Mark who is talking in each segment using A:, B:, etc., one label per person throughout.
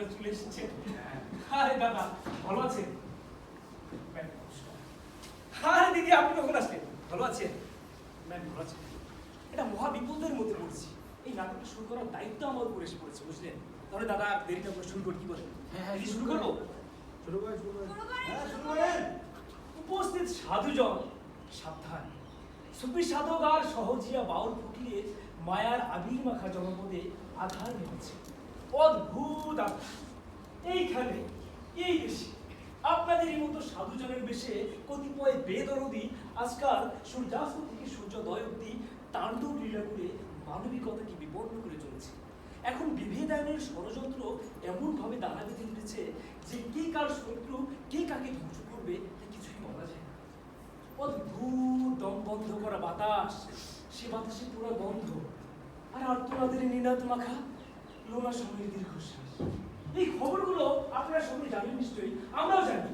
A: আপনারা চলে এসেছেন। আরে দাদা ভালো আছেন? আরে দিদি আপনি কখন আসলেন? ভালো আছেন? ম্যাম ভালো আছেন। এটা মহা বিপদের মধ্যে পড়েছি। এই নাটকটা শুরু করার দায়িত্ব আমার উপরে এসে পড়েছে, বুঝলেন? তাহলে দাদা দেরিটা করে শুরু করি, কি বলেন? হ্যাঁ শুরু করবো। উপস্থিত সাধুজন সাবধান। সুফি সাধক আর সহজিয়া বাউল ফকিরের মায়ার আবির মাখা জনপদে আধার নেমেছে। অদ্ভুত এইখানে এই দেশে আপনাদেরই মতো সাধুজনের বেশে কতিপয় বেদরদি আজকাল সূর্যাস্ত থেকে সূর্যোদয় অব্দি তাণ্ডব লীলা করে মানবিকতাকে বিপন্ন করে চলেছে। এখন বিভেদায়নের ষড়যন্ত্র এমন ভাবে দানা বেঁধে উঠেছে যে কে কার শত্রু, কে কাকে ধ্বংস করবে তা কিছুই বলা যায় না। অদ্ভুত দম বন্ধ করা বাতাস, সে বাতাসে পুরো গন্ধ, আর আর্তনাদের নিনাদ মাখা লোনা সময়ের দীর্ঘশ্বাস। এই খবরগুলো আপনারা সকলে জানেন নিশ্চয়ই, আমরাও জানি,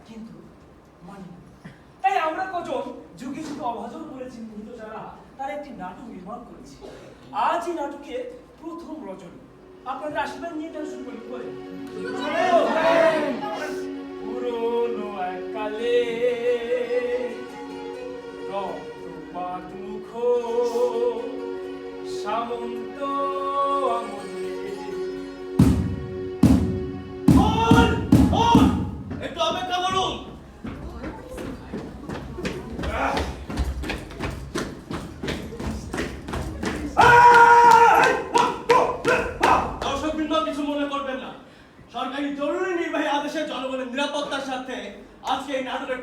A: কিন্তু মানি না। তাই আমরা কজন যুগে যুগে অভাজন বলে চিহ্নিত যারা, তার একটি নাটক নির্মাণ করেছি। আজ এই নাটকে প্রথম রজনী। আপনাদের আশীর্বাদ নিয়ে এটা শুরু করি। পুরনো এককালে রক্তপাত মুখ সামন্ত আমলে।
B: একটু অপেক্ষা করুন। দর্শকবৃন্দ কিছু মনে করবেন না, সরকারি জরুরি নির্বাহী আদেশে জনগণের নিরাপত্তার সাথে আজকে এই নাটকের